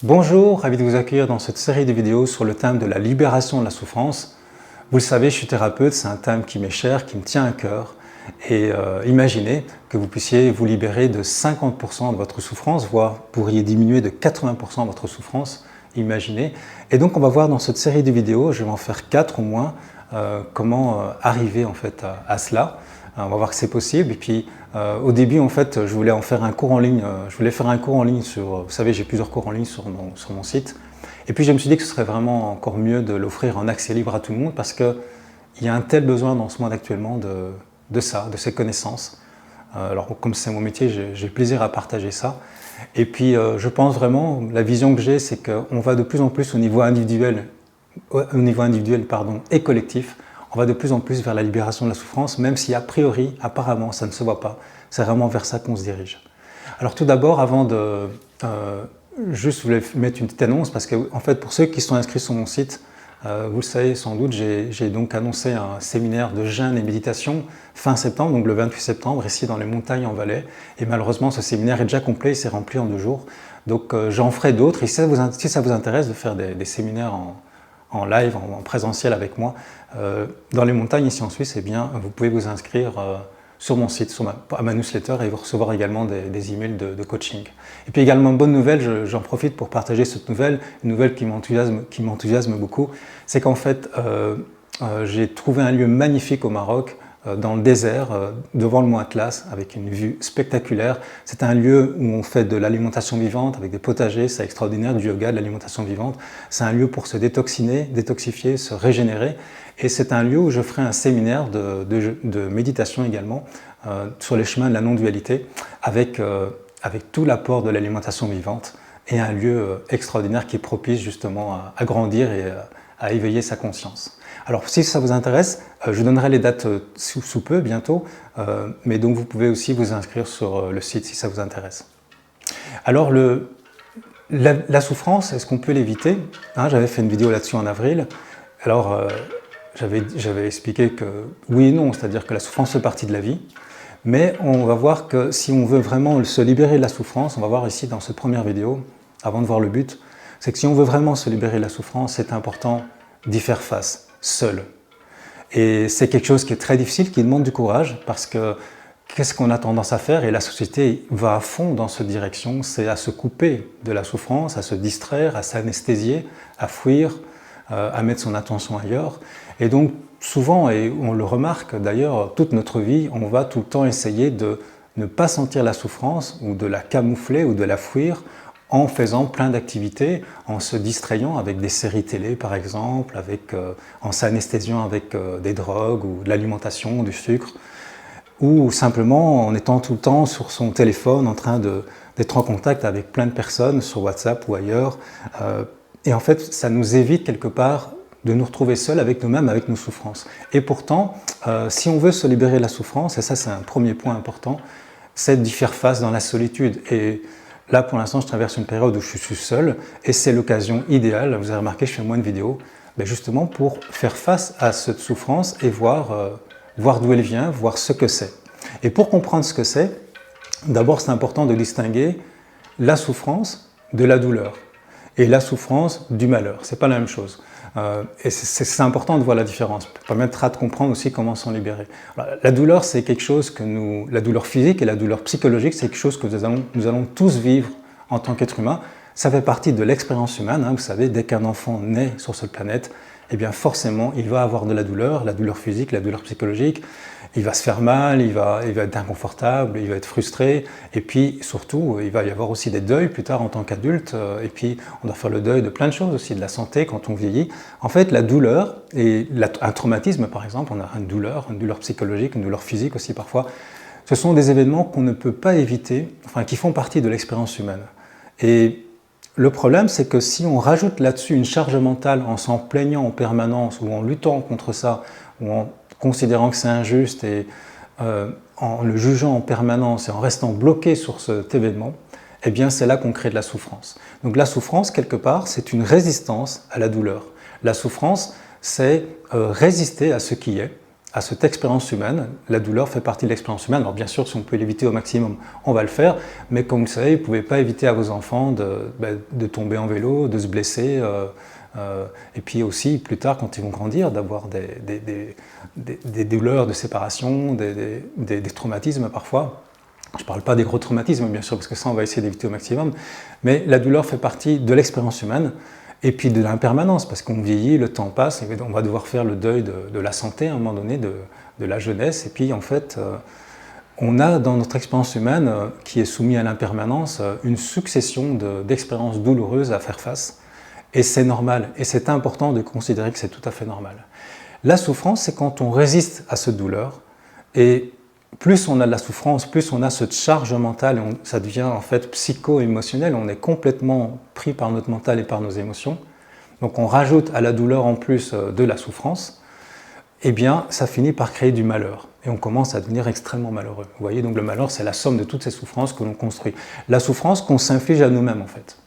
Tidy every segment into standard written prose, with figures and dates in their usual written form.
Bonjour, ravi de vous accueillir dans cette série de vidéos sur le thème de la libération de la souffrance. Vous le savez, je suis thérapeute, c'est un thème qui m'est cher, qui me tient à cœur. Et imaginez que vous puissiez vous libérer de 50% de votre souffrance, voire vous pourriez diminuer de 80% votre souffrance, imaginez. Et donc on va voir dans cette série de vidéos, je vais en faire 4 au moins, comment arriver en fait à cela. On va voir que c'est possible. Et puis au début, en fait, je voulais en faire un cours en ligne. Je voulais faire un cours en ligne sur, vous savez, j'ai plusieurs cours en ligne sur mon site. Et puis je me suis dit que ce serait vraiment encore mieux de l'offrir en accès libre à tout le monde parce qu'il y a un tel besoin dans ce monde actuellement de ça, de ces connaissances. Alors comme c'est mon métier, j'ai plaisir à partager ça. Et puis je pense vraiment, la vision que j'ai, c'est qu'on va de plus en plus au niveau individuel et collectif. On va de plus en plus vers la libération de la souffrance, même si a priori, apparemment, ça ne se voit pas. C'est vraiment vers ça qu'on se dirige. Alors tout d'abord, avant de... juste, je voulais mettre une petite annonce, parce que en fait, pour ceux qui sont inscrits sur mon site, vous le savez sans doute, j'ai donc annoncé un séminaire de jeûne et méditation fin septembre, donc le 28 septembre, ici dans les montagnes en Valais. Et malheureusement, ce séminaire est déjà complet, il s'est rempli en 2 jours. Donc j'en ferai d'autres. Et si ça vous intéresse de faire des séminaires en live, en présentiel avec moi, dans les montagnes ici en Suisse, eh bien, vous pouvez vous inscrire sur mon site, à ma newsletter, et vous recevoir également des emails de coaching. Et puis également, bonne nouvelle, j'en profite pour partager cette nouvelle, une nouvelle qui m'enthousiasme beaucoup, c'est qu'en fait, j'ai trouvé un lieu magnifique au Maroc, dans le désert, devant le mont Atlas, avec une vue spectaculaire. C'est un lieu où on fait de l'alimentation vivante, avec des potagers, c'est extraordinaire, du yoga, de l'alimentation vivante. C'est un lieu pour se détoxifier, se régénérer. Et c'est un lieu où je ferai un séminaire de méditation également, sur les chemins de la non-dualité, avec tout l'apport de l'alimentation vivante, et un lieu extraordinaire qui est propice justement à grandir et à éveiller sa conscience. Alors si ça vous intéresse, je donnerai les dates sous peu, bientôt, mais donc vous pouvez aussi vous inscrire sur le site si ça vous intéresse. Alors la souffrance, est-ce qu'on peut l'éviter? J'avais fait une vidéo là-dessus en avril. Alors j'avais expliqué que oui et non, c'est-à-dire que la souffrance fait partie de la vie, mais on va voir que si on veut vraiment se libérer de la souffrance, on va voir ici dans cette première vidéo, avant de voir le but, c'est que si on veut vraiment se libérer de la souffrance, c'est important d'y faire face, seul. Et c'est quelque chose qui est très difficile, qui demande du courage, parce que qu'est-ce qu'on a tendance à faire? Et la société va à fond dans cette direction, c'est à se couper de la souffrance, à se distraire, à s'anesthésier, à fuir, à mettre son attention ailleurs. Et donc souvent, et on le remarque d'ailleurs, toute notre vie, on va tout le temps essayer de ne pas sentir la souffrance, ou de la camoufler, ou de la fuir, en faisant plein d'activités, en se distrayant avec des séries télé par exemple, en s'anesthésiant avec des drogues ou de l'alimentation, du sucre, ou simplement en étant tout le temps sur son téléphone en train d'être en contact avec plein de personnes sur WhatsApp ou ailleurs. Et en fait, ça nous évite quelque part de nous retrouver seuls avec nous-mêmes, avec nos souffrances. Et pourtant, si on veut se libérer de la souffrance, et ça c'est un premier point important, c'est d'y faire face dans la solitude. Et là, pour l'instant, je traverse une période où je suis seul, et c'est l'occasion idéale, vous avez remarqué, je fais moins de vidéos, justement pour faire face à cette souffrance et voir d'où elle vient, voir ce que c'est. Et pour comprendre ce que c'est, d'abord c'est important de distinguer la souffrance de la douleur, et la souffrance du malheur, c'est pas la même chose. Et c'est important de voir la différence, pour permettre de comprendre aussi comment s'en libérer. Alors, la douleur, c'est quelque chose la douleur physique et la douleur psychologique, c'est quelque chose que nous allons tous vivre en tant qu'être humain. Ça fait partie de l'expérience humaine, vous savez, dès qu'un enfant naît sur cette planète, eh bien forcément, il va avoir de la douleur physique, la douleur psychologique. Il va se faire mal, il va être inconfortable, il va être frustré, et puis surtout, il va y avoir aussi des deuils plus tard en tant qu'adulte, et puis on doit faire le deuil de plein de choses aussi, de la santé quand on vieillit. En fait, la douleur, et un traumatisme par exemple, on a une douleur psychologique, une douleur physique aussi parfois, ce sont des événements qu'on ne peut pas éviter, enfin qui font partie de l'expérience humaine. Et le problème, c'est que si on rajoute là-dessus une charge mentale en s'en plaignant en permanence, ou en luttant contre ça, ou en considérant que c'est injuste et en le jugeant en permanence et en restant bloqué sur cet événement, eh bien c'est là qu'on crée de la souffrance. Donc la souffrance, quelque part, c'est une résistance à la douleur. La souffrance, c'est résister à ce qui est. à cette expérience humaine. La douleur fait partie de l'expérience humaine. Alors bien sûr, si on peut l'éviter au maximum, on va le faire. Mais comme vous le savez, vous ne pouvez pas éviter à vos enfants de tomber en vélo, de se blesser. Et puis aussi, plus tard, quand ils vont grandir, d'avoir des douleurs de séparation, des traumatismes parfois. Je ne parle pas des gros traumatismes, bien sûr, parce que ça, on va essayer d'éviter au maximum. Mais la douleur fait partie de l'expérience humaine et puis de l'impermanence, parce qu'on vieillit, le temps passe, et on va devoir faire le deuil de la santé à un moment donné, de la jeunesse. Et puis, en fait, on a dans notre expérience humaine, qui est soumise à l'impermanence, une succession d'expériences douloureuses à faire face. Et c'est normal, et c'est important de considérer que c'est tout à fait normal. La souffrance, c'est quand on résiste à cette douleur, et plus on a de la souffrance, plus on a cette charge mentale, et ça devient en fait psycho-émotionnel, on est complètement pris par notre mental et par nos émotions. Donc on rajoute à la douleur en plus de la souffrance, eh bien ça finit par créer du malheur. Et on commence à devenir extrêmement malheureux. Vous voyez, donc le malheur, c'est la somme de toutes ces souffrances que l'on construit. La souffrance qu'on s'inflige à nous-mêmes en fait.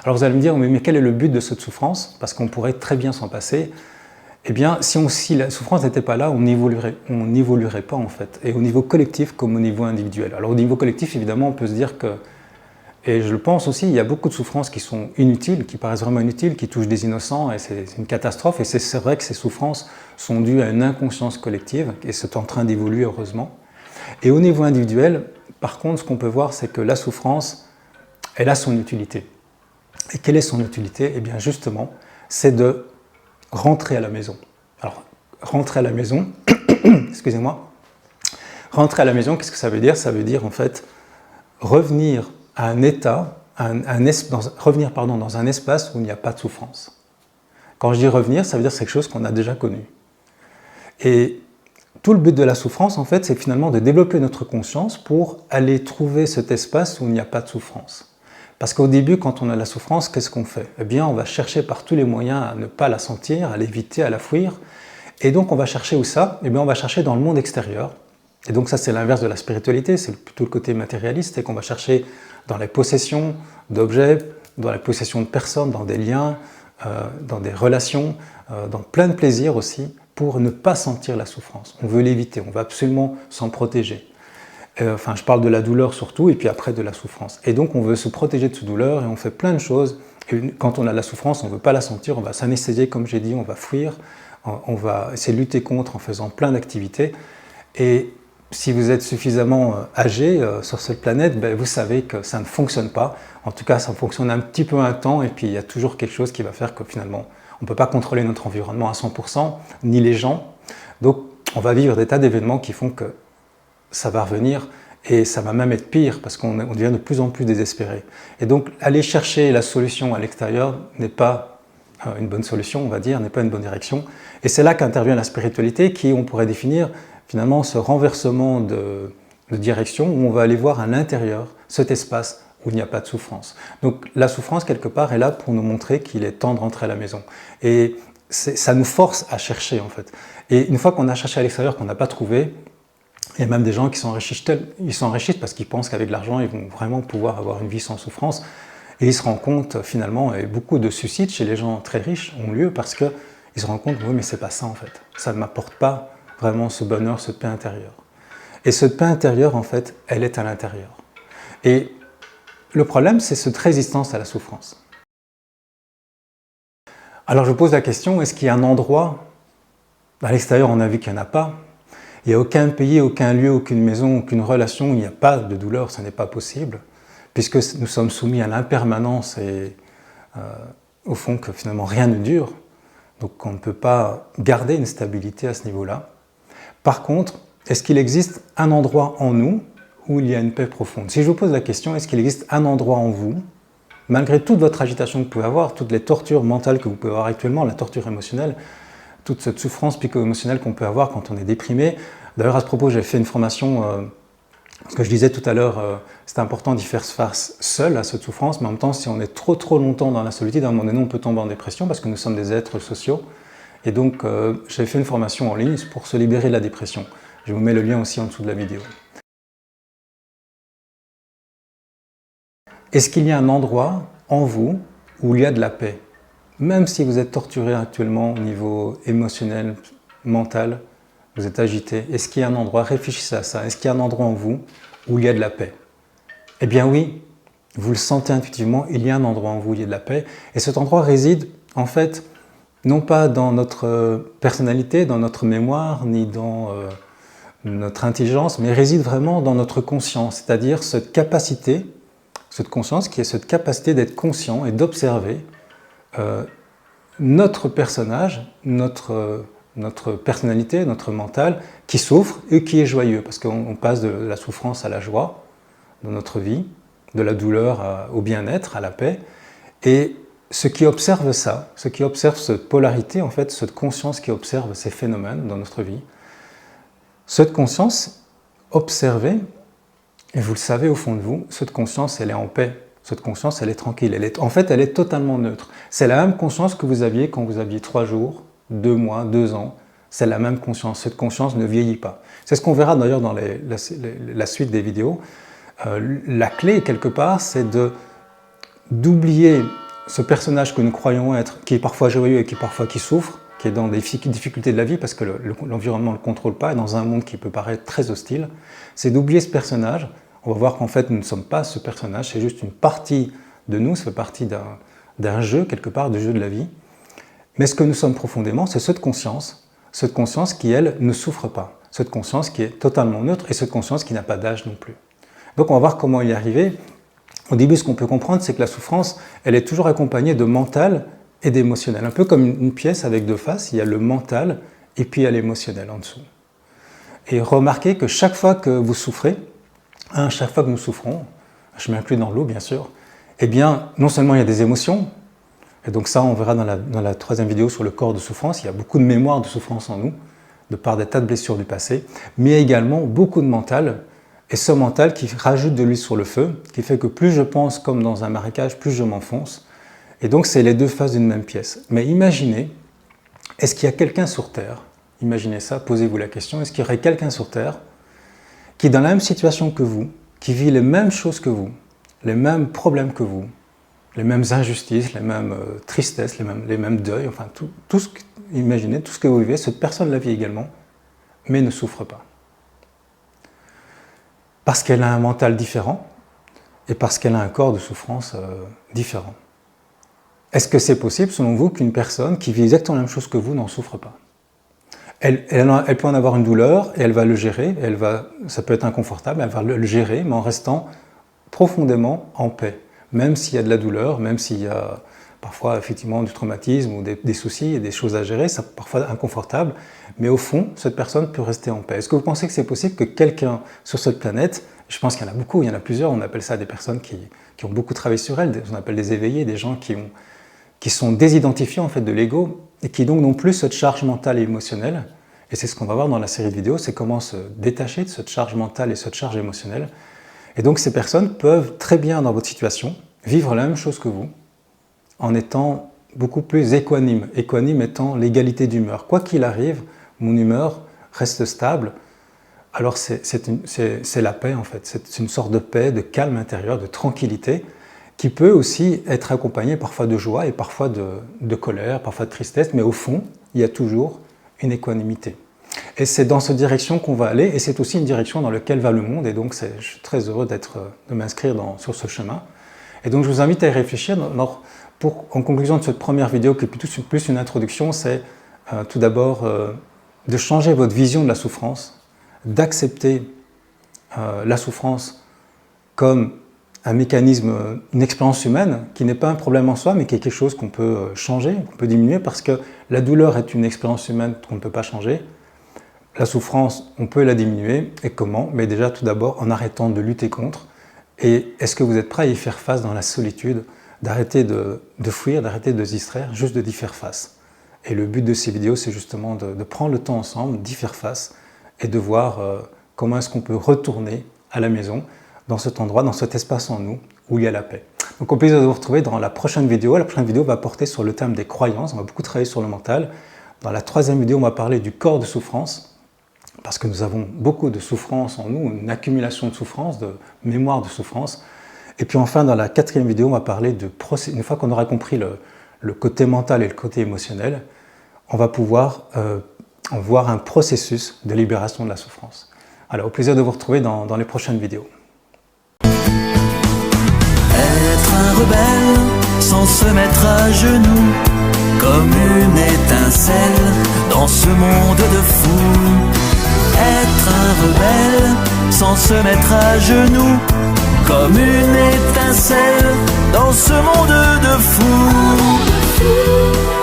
Alors vous allez me dire, mais quel est le but de cette souffrance? Parce qu'on pourrait très bien s'en passer. Eh bien, si la souffrance n'était pas là, on n'évoluerait pas en fait, et au niveau collectif comme au niveau individuel. Alors au niveau collectif, évidemment, on peut se dire que, et je le pense aussi, il y a beaucoup de souffrances qui sont inutiles, qui paraissent vraiment inutiles, qui touchent des innocents, et c'est une catastrophe, et c'est vrai que ces souffrances sont dues à une inconscience collective, et c'est en train d'évoluer heureusement. Et au niveau individuel, par contre, ce qu'on peut voir, c'est que la souffrance, elle a son utilité. Et quelle est son utilité? Eh bien justement, c'est de rentrer à la maison. Alors, rentrer à la maison, excusez-moi, rentrer à la maison, qu'est-ce que ça veut dire? Ça veut dire en fait revenir à un état, revenir dans un espace où il n'y a pas de souffrance. Quand je dis revenir, ça veut dire que c'est quelque chose qu'on a déjà connu. Et tout le but de la souffrance, en fait, c'est finalement de développer notre conscience pour aller trouver cet espace où il n'y a pas de souffrance. Parce qu'au début, quand on a la souffrance, qu'est-ce qu'on fait? Eh bien, on va chercher par tous les moyens à ne pas la sentir, à l'éviter, à la fuir. Et donc, on va chercher où ça? Eh bien, on va chercher dans le monde extérieur. Et donc, ça, c'est l'inverse de la spiritualité, c'est plutôt le côté matérialiste, c'est qu'on va chercher dans les possessions d'objets, dans la possession de personnes, dans des liens, dans des relations, dans plein de plaisirs aussi, pour ne pas sentir la souffrance. On veut l'éviter, on va absolument s'en protéger. Enfin, je parle de la douleur surtout, et puis après de la souffrance. Et donc, on veut se protéger de cette douleur, et on fait plein de choses. Et quand on a la souffrance, on ne veut pas la sentir, on va s'anesthésier, comme j'ai dit, on va fuir, on va essayer de lutter contre en faisant plein d'activités. Et si vous êtes suffisamment âgé sur cette planète, ben, vous savez que ça ne fonctionne pas. En tout cas, ça fonctionne un petit peu un temps, et puis il y a toujours quelque chose qui va faire que finalement, on ne peut pas contrôler notre environnement à 100%, ni les gens. Donc, on va vivre des tas d'événements qui font que ça va revenir, et ça va même être pire parce qu'on devient de plus en plus désespéré. Et donc, aller chercher la solution à l'extérieur n'est pas une bonne solution, on va dire, n'est pas une bonne direction. Et c'est là qu'intervient la spiritualité qui, on pourrait définir finalement ce renversement de direction où on va aller voir à l'intérieur cet espace où il n'y a pas de souffrance. Donc la souffrance, quelque part, est là pour nous montrer qu'il est temps de rentrer à la maison. Et ça nous force à chercher, en fait. Et une fois qu'on a cherché à l'extérieur, qu'on n'a pas trouvé, il y a même des gens qui s'enrichissent parce qu'ils pensent qu'avec l'argent, ils vont vraiment pouvoir avoir une vie sans souffrance. Et ils se rendent compte, finalement, et beaucoup de suicides chez les gens très riches ont lieu parce qu'ils se rendent compte, oui, mais c'est pas ça, en fait. Ça ne m'apporte pas vraiment ce bonheur, cette paix intérieure. Et cette paix intérieure, en fait, elle est à l'intérieur. Et le problème, c'est cette résistance à la souffrance. Alors je pose la question, est-ce qu'il y a un endroit, à l'extérieur on a vu qu'il n'y en a pas, il n'y a aucun pays, aucun lieu, aucune maison, aucune relation où il n'y a pas de douleur, ce n'est pas possible, puisque nous sommes soumis à l'impermanence et au fond que finalement rien ne dure, donc on ne peut pas garder une stabilité à ce niveau-là. Par contre, est-ce qu'il existe un endroit en nous où il y a une paix profonde? Si je vous pose la question, est-ce qu'il existe un endroit en vous, malgré toute votre agitation que vous pouvez avoir, toutes les tortures mentales que vous pouvez avoir actuellement, la torture émotionnelle, toute cette souffrance psycho-émotionnelle qu'on peut avoir quand on est déprimé. D'ailleurs, à ce propos, j'ai fait une formation, ce que je disais tout à l'heure, c'est important d'y faire face seul à cette souffrance, mais en même temps, si on est trop longtemps dans la solitude, à un moment donné, on peut tomber en dépression parce que nous sommes des êtres sociaux. Et donc, j'ai fait une formation en ligne pour se libérer de la dépression. Je vous mets le lien aussi en dessous de la vidéo. Est-ce qu'il y a un endroit en vous où il y a de la paix? Même si vous êtes torturé actuellement au niveau émotionnel, mental, vous êtes agité, est-ce qu'il y a un endroit, réfléchissez à ça, est-ce qu'il y a un endroit en vous où il y a de la paix? Eh bien oui, vous le sentez intuitivement, il y a un endroit en vous où il y a de la paix, et cet endroit réside en fait non pas dans notre personnalité, dans notre mémoire, ni dans notre intelligence, mais réside vraiment dans notre conscience, c'est-à-dire cette capacité, cette conscience qui est cette capacité d'être conscient et d'observer notre personnage, notre personnalité, notre mental, qui souffre et qui est joyeux, parce qu'on passe de la souffrance à la joie dans notre vie, de la douleur au bien-être, à la paix, et ceux qui observent ça, ceux qui observent cette polarité, en fait, cette conscience qui observe ces phénomènes dans notre vie, cette conscience observée, et vous le savez au fond de vous, cette conscience, elle est en paix, cette conscience, elle est tranquille, en fait, elle est totalement neutre. C'est la même conscience que vous aviez quand vous aviez 3 jours, 2 mois, 2 ans, c'est la même conscience, cette conscience ne vieillit pas. C'est ce qu'on verra d'ailleurs dans la suite des vidéos. La clé, quelque part, c'est d'oublier ce personnage que nous croyons être, qui est parfois joyeux et qui souffre, qui est dans des difficultés de la vie parce que l'environnement ne le contrôle pas et dans un monde qui peut paraître très hostile, c'est d'oublier ce personnage. On va voir qu'en fait, nous ne sommes pas ce personnage, c'est juste une partie de nous, ça fait partie d'un jeu, quelque part, du jeu de la vie. Mais ce que nous sommes profondément, c'est cette conscience qui, elle, ne souffre pas, cette conscience qui est totalement neutre et cette conscience qui n'a pas d'âge non plus. Donc on va voir comment y arriver. Au début, ce qu'on peut comprendre, c'est que la souffrance, elle est toujours accompagnée de mental et d'émotionnel. Un peu comme une pièce avec 2 faces, il y a le mental et puis il y a l'émotionnel en dessous. Et remarquez que chaque fois que vous souffrez, chaque fois que nous souffrons, je m'inclus dans l'eau bien sûr, eh bien, non seulement il y a des émotions, et donc ça on verra dans la 3e vidéo sur le corps de souffrance, il y a beaucoup de mémoire de souffrance en nous, de par des tas de blessures du passé, mais également beaucoup de mental, et ce mental qui rajoute de l'huile sur le feu, qui fait que plus je pense comme dans un marécage, plus je m'enfonce. Et donc c'est les 2 faces d'une même pièce. Mais imaginez, est-ce qu'il y a quelqu'un sur Terre, imaginez ça, posez-vous la question, est-ce qu'il y aurait quelqu'un sur Terre qui est dans la même situation que vous, qui vit les mêmes choses que vous, les mêmes problèmes que vous, les mêmes injustices, les mêmes tristesses, les mêmes deuils, enfin imaginez tout ce que vous vivez, cette personne la vit également, mais ne souffre pas. Parce qu'elle a un mental différent et parce qu'elle a un corps de souffrance différent. Est-ce que c'est possible, selon vous, qu'une personne qui vit exactement la même chose que vous n'en souffre pas? Elle peut en avoir une douleur et elle va le gérer, ça peut être inconfortable, elle va le gérer, mais en restant profondément en paix. Même s'il y a de la douleur, même s'il y a parfois effectivement du traumatisme ou des soucis et des choses à gérer, c'est parfois inconfortable, mais au fond, cette personne peut rester en paix. Est-ce que vous pensez que c'est possible que quelqu'un sur cette planète, je pense qu'il y en a beaucoup, il y en a plusieurs, on appelle ça des personnes qui ont beaucoup travaillé sur elles, on appelle des éveillés, des gens qui sont désidentifiés en fait de l'ego et qui donc n'ont plus cette charge mentale et émotionnelle. Et c'est ce qu'on va voir dans la série de vidéos, c'est comment se détacher de cette charge mentale et cette charge émotionnelle. Et donc ces personnes peuvent très bien dans votre situation vivre la même chose que vous, en étant beaucoup plus équanime. Équanime étant l'égalité d'humeur. Quoi qu'il arrive, mon humeur reste stable. Alors c'est la paix en fait. C'est une sorte de paix, de calme intérieur, de tranquillité, qui peut aussi être accompagnée parfois de joie et parfois de colère, parfois de tristesse, mais au fond, il y a toujours une équanimité. Et c'est dans cette direction qu'on va aller, et c'est aussi une direction dans laquelle va le monde, et donc je suis très heureux de m'inscrire sur ce chemin. Et donc je vous invite à y réfléchir. En conclusion de cette première vidéo, qui est plus une introduction, c'est tout d'abord de changer votre vision de la souffrance, d'accepter la souffrance comme un mécanisme, une expérience humaine, qui n'est pas un problème en soi, mais qui est quelque chose qu'on peut changer, qu'on peut diminuer, parce que la douleur est une expérience humaine qu'on ne peut pas changer. La souffrance, on peut la diminuer. Et comment? Mais déjà, tout d'abord, en arrêtant de lutter contre. Et est-ce que vous êtes prêt à y faire face dans la solitude, d'arrêter de fuir, d'arrêter de se distraire, juste d'y faire face? Et le but de ces vidéos, c'est justement de prendre le temps ensemble, d'y faire face et de voir comment est-ce qu'on peut retourner à la maison, dans cet endroit, dans cet espace en nous, où il y a la paix. Donc au plaisir de vous retrouver dans la prochaine vidéo. La prochaine vidéo va porter sur le thème des croyances. On va beaucoup travailler sur le mental. Dans la 3e vidéo, on va parler du corps de souffrance, parce que nous avons beaucoup de souffrance en nous, une accumulation de souffrance, de mémoire de souffrance. Et puis enfin, dans la 4e vidéo, on va parler de processus. Une fois qu'on aura compris le côté mental et le côté émotionnel, on va pouvoir voire un processus de libération de la souffrance. Alors, au plaisir de vous retrouver dans les prochaines vidéos. Être un rebelle sans se mettre à genoux, comme une étincelle dans ce monde de fous. Être un rebelle sans se mettre à genoux, comme une étincelle dans ce monde de fous.